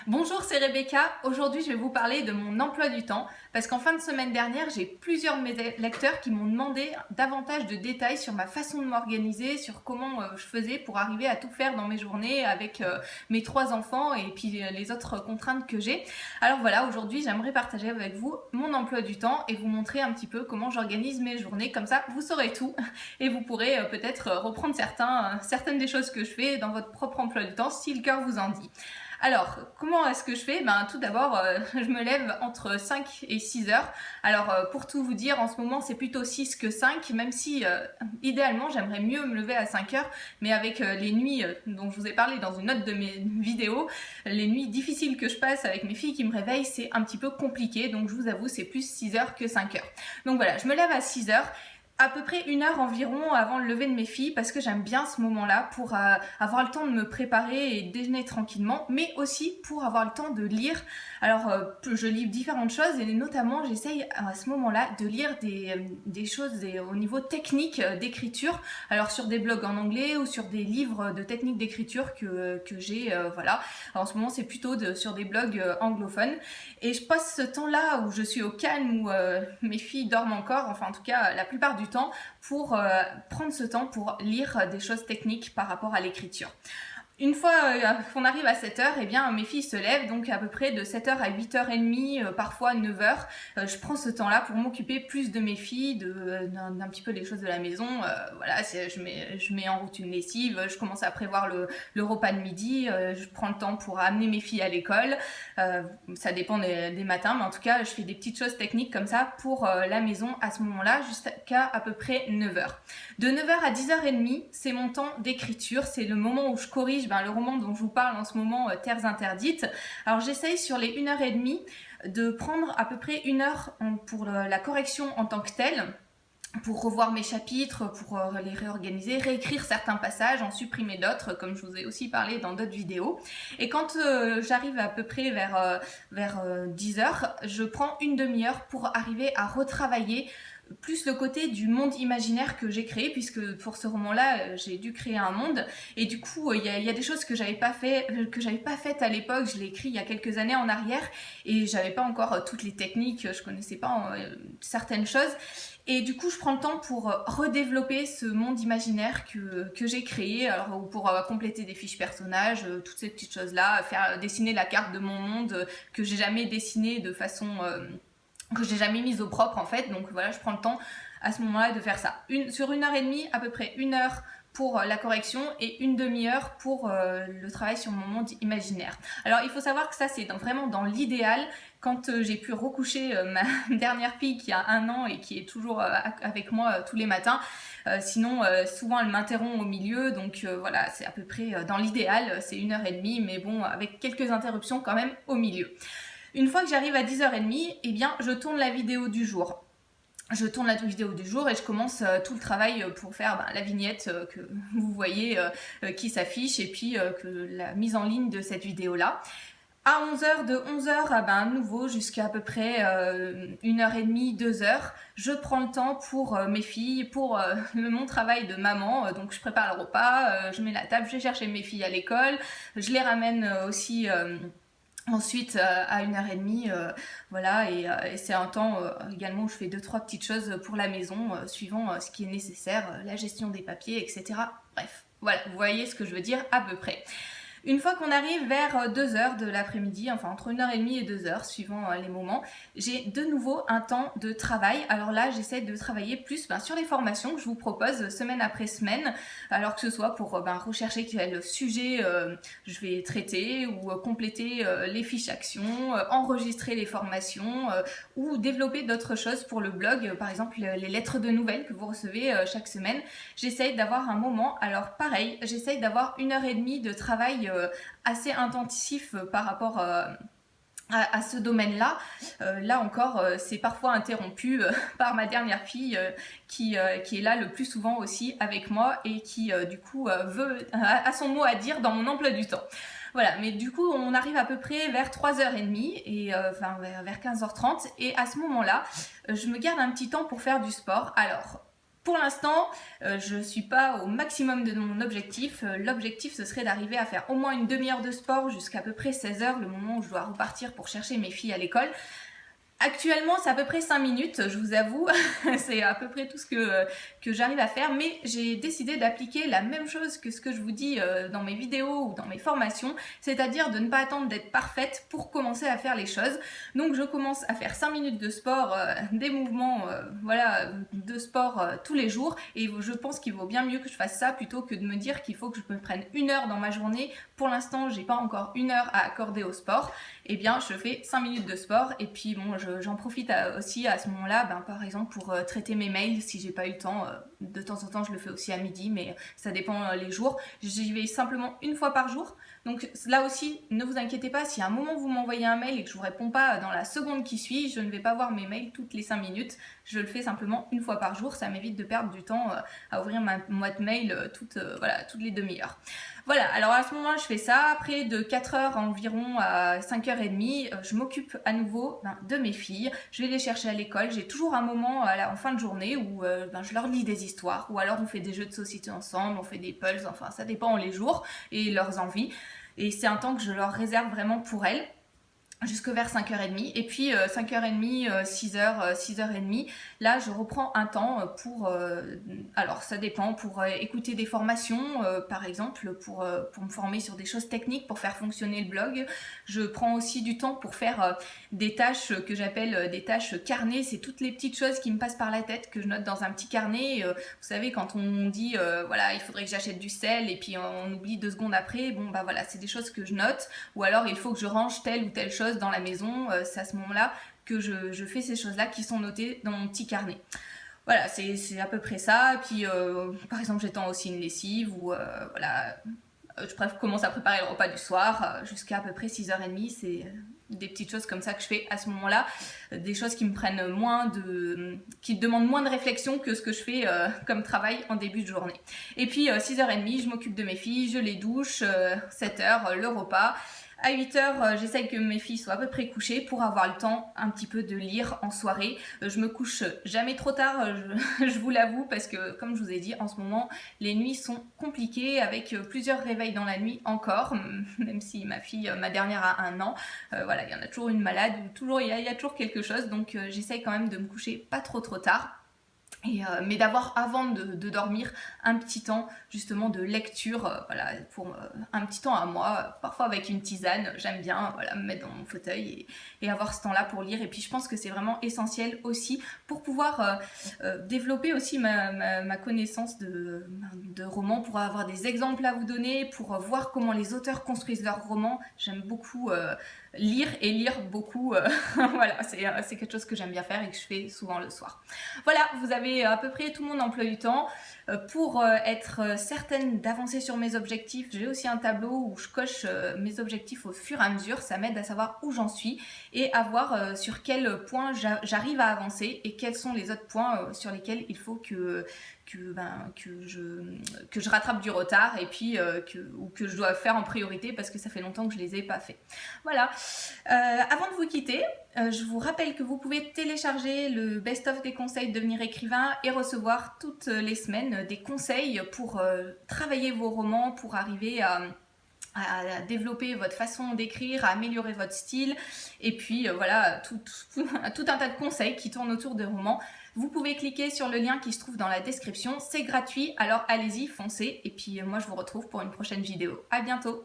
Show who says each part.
Speaker 1: Bonjour, c'est Rebecca. Aujourd'hui, je vais vous parler de mon emploi du temps parce qu'en fin de semaine dernière, j'ai plusieurs de mes lecteurs qui m'ont demandé davantage de détails sur ma façon de m'organiser, sur comment je faisais pour arriver à tout faire dans mes journées avec mes 3 enfants et puis les autres contraintes que j'ai. Alors voilà, aujourd'hui, j'aimerais partager avec vous mon emploi du temps et vous montrer un petit peu comment j'organise mes journées. Comme ça, vous saurez tout et vous pourrez peut-être reprendre certaines des choses que je fais dans votre propre emploi du temps si le cœur vous en dit. Alors, comment est-ce que je fais? Tout d'abord, je me lève entre 5 et 6 heures. Alors, pour tout vous dire, en ce moment, c'est plutôt 6 que 5, même si, idéalement, j'aimerais mieux me lever à 5 heures, mais avec les nuits dont je vous ai parlé dans une autre de mes vidéos, les nuits difficiles que je passe avec mes filles qui me réveillent, c'est un petit peu compliqué, donc je vous avoue, c'est plus 6 heures que 5 heures. Donc voilà, je me lève à 6 heures. À peu près 1 heure environ avant le lever de mes filles parce que j'aime bien ce moment-là pour avoir le temps de me préparer et déjeuner tranquillement, mais aussi pour avoir le temps de lire. Alors je lis différentes choses et notamment j'essaye à ce moment-là de lire des choses au niveau technique d'écriture, alors sur des blogs en anglais ou sur des livres de technique d'écriture que j'ai, voilà. Alors, en ce moment c'est plutôt sur des blogs anglophones et je passe ce temps-là où je suis au calme, où mes filles dorment encore, enfin en tout cas la plupart du temps pour prendre ce temps pour lire des choses techniques par rapport à l'écriture. Une fois qu'on arrive à 7 heures, eh bien mes filles se lèvent, donc à peu près de 7 heures à 8h30, parfois 9 heures. Je prends ce temps-là pour m'occuper plus de mes filles, d'un petit peu des choses de la maison. Voilà, je mets en route une lessive, je commence à prévoir le repas de midi, je prends le temps pour amener mes filles à l'école. Ça dépend des matins, mais en tout cas, je fais des petites choses techniques comme ça pour la maison à ce moment-là, jusqu'à à peu près 9 heures. De 9 heures à 10h30, c'est mon temps d'écriture, c'est le moment où je corrige le roman dont je vous parle en ce moment, Terres interdites. Alors j'essaye sur les 1h30 de prendre à peu près 1 heure pour la correction en tant que telle, pour revoir mes chapitres, pour les réorganiser, réécrire certains passages, en supprimer d'autres, comme je vous ai aussi parlé dans d'autres vidéos. Et quand j'arrive à peu près vers 10h, je prends une demi-heure pour arriver à retravailler plus le côté du monde imaginaire que j'ai créé, puisque pour ce roman-là, j'ai dû créer un monde, et du coup, il y a des choses que j'avais pas faites à l'époque. Je l'ai écrit il y a quelques années en arrière, et j'avais pas encore toutes les techniques, je connaissais pas certaines choses, et du coup, je prends le temps pour redévelopper ce monde imaginaire que j'ai créé, alors pour compléter des fiches personnages, toutes ces petites choses-là, faire dessiner la carte de mon monde que j'ai jamais dessinée de façon que j'ai jamais mise au propre en fait. Donc voilà, je prends le temps à ce moment-là de faire ça. Sur 1h30, à peu près 1 heure pour la correction et une demi-heure pour le travail sur mon monde imaginaire. Alors il faut savoir que ça c'est vraiment dans l'idéal, quand j'ai pu recoucher ma dernière fille qui a 1 an et qui est toujours avec moi tous les matins. Sinon souvent elle m'interrompt au milieu, donc voilà, c'est à peu près dans l'idéal, c'est 1h30, mais bon, avec quelques interruptions quand même au milieu. Une fois que j'arrive à 10h30, eh bien, je tourne la vidéo du jour. Et je commence tout le travail pour faire la vignette que vous voyez qui s'affiche, et puis la mise en ligne de cette vidéo-là. À 11h, de 11h à nouveau jusqu'à peu près 1h30, 2h, je prends le temps pour mes filles, pour mon travail de maman. Donc je prépare le repas, je mets la table, je vais chercher mes filles à l'école, je les ramène aussi ensuite à 1h30, voilà, et c'est un temps également où je fais 2-3 petites choses pour la maison, suivant ce qui est nécessaire, la gestion des papiers, etc. Bref, voilà, vous voyez ce que je veux dire à peu près. Une fois qu'on arrive vers 2h de l'après-midi, enfin entre 1h30 et 2h, suivant les moments, j'ai de nouveau un temps de travail. Alors là, j'essaie de travailler plus sur les formations que je vous propose semaine après semaine, alors que ce soit pour rechercher quel sujet je vais traiter, ou compléter les fiches actions, enregistrer les formations, ou développer d'autres choses pour le blog, par exemple les lettres de nouvelles que vous recevez chaque semaine. J'essaye d'avoir un moment, alors pareil, j'essaye d'avoir 1h30 de travail assez intensif par rapport à ce domaine-là. Là encore, c'est parfois interrompu par ma dernière fille qui est là le plus souvent aussi avec moi, et qui du coup a son mot à dire dans mon emploi du temps. Voilà, mais du coup on arrive à peu près vers 3h30 et vers 15h30, et à ce moment-là, je me garde un petit temps pour faire du sport. Alors, Pour l'instant, je suis pas au maximum de mon objectif. L'objectif, ce serait d'arriver à faire au moins une demi-heure de sport jusqu'à peu près 16 heures, le moment où je dois repartir pour chercher mes filles à l'école. Actuellement, c'est à peu près 5 minutes, je vous avoue, c'est à peu près tout ce que j'arrive à faire, mais j'ai décidé d'appliquer la même chose que ce que je vous dis dans mes vidéos ou dans mes formations, c'est-à-dire de ne pas attendre d'être parfaite pour commencer à faire les choses. Donc je commence à faire 5 minutes de sport, des mouvements voilà, de sport tous les jours, et je pense qu'il vaut bien mieux que je fasse ça plutôt que de me dire qu'il faut que je me prenne 1 heure dans ma journée. Pour l'instant, j'ai pas encore 1 heure à accorder au sport. Eh bien, je fais 5 minutes de sport, et puis bon, j'en profite aussi à ce moment-là, par exemple pour traiter mes mails si j'ai pas eu le temps. De temps en temps, je le fais aussi à midi, mais ça dépend les jours. J'y vais simplement 1 fois par jour. Donc là aussi, ne vous inquiétez pas, si à un moment vous m'envoyez un mail et que je vous réponds pas dans la seconde qui suit, je ne vais pas voir mes mails toutes les 5 minutes. Je le fais simplement 1 fois par jour. Ça m'évite de perdre du temps à ouvrir ma boîte mail toutes les demi-heures. Voilà, alors à ce moment-là, je fais ça. Après, de 4h environ à 5h30, je m'occupe à nouveau de mes filles. Je vais les chercher à l'école. J'ai toujours un moment en fin de journée où je leur lis des histoires, ou alors on fait des jeux de société ensemble, on fait des puzzles, enfin ça dépend les jours et leurs envies. Et c'est un temps que je leur réserve vraiment pour elles, jusque vers 5h30, et puis 5h30, 6h, 6h30, là je reprends un temps pour, alors ça dépend, pour écouter des formations, par exemple, pour me former sur des choses techniques, pour faire fonctionner le blog. Je prends aussi du temps pour faire des tâches que j'appelle des tâches carnet. C'est toutes les petites choses qui me passent par la tête, que je note dans un petit carnet. Vous savez, quand on dit, voilà, il faudrait que j'achète du sel, et puis on oublie 2 secondes après, bon bah voilà, c'est des choses que je note, ou alors il faut que je range telle ou telle chose dans la maison, c'est à ce moment-là que je fais ces choses-là qui sont notées dans mon petit carnet. Voilà, c'est à peu près ça. Et puis, par exemple, j'étends aussi une lessive, ou voilà, je commence à préparer le repas du soir jusqu'à peu près 6h30. C'est des petites choses comme ça que je fais à ce moment-là, des choses qui me prennent qui demandent moins de réflexion que ce que je fais comme travail en début de journée. Et puis 6h30, je m'occupe de mes filles, je les douche, 7h, le repas. À 8h, j'essaye que mes filles soient à peu près couchées pour avoir le temps un petit peu de lire en soirée. Je me couche jamais trop tard, je vous l'avoue, parce que comme je vous ai dit, en ce moment, les nuits sont compliquées, avec plusieurs réveils dans la nuit encore, même si ma dernière a 1 an. Voilà, il y en a toujours une malade, il y a toujours quelque chose, donc j'essaye quand même de me coucher pas trop tard. Mais d'avoir avant de dormir un petit temps justement de lecture, voilà, pour un petit temps à moi, parfois avec une tisane, j'aime bien voilà, me mettre dans mon fauteuil et avoir ce temps-là pour lire. Et puis je pense que c'est vraiment essentiel aussi pour pouvoir développer aussi ma connaissance de romans, pour avoir des exemples à vous donner, pour voir comment les auteurs construisent leurs romans. J'aime beaucoup lire beaucoup, voilà, c'est quelque chose que j'aime bien faire et que je fais souvent le soir. Voilà, vous avez à peu près tout mon emploi du temps. Pour être certaine d'avancer sur mes objectifs, j'ai aussi un tableau où je coche mes objectifs au fur et à mesure. Ça m'aide à savoir où j'en suis et à voir sur quel point j'arrive à avancer, et quels sont les autres points sur lesquels il faut que je rattrape du retard, et puis ou que je dois faire en priorité parce que ça fait longtemps que je les ai pas fait. Voilà. Avant de vous quitter, je vous rappelle que vous pouvez télécharger le best-of des conseils de devenir écrivain et recevoir toutes les semaines des conseils pour travailler vos romans, pour arriver à développer votre façon d'écrire, à améliorer votre style, et puis voilà, tout un tas de conseils qui tournent autour des romans. Vous pouvez cliquer sur le lien qui se trouve dans la description, c'est gratuit, alors allez-y, foncez, et puis moi je vous retrouve pour une prochaine vidéo. À bientôt.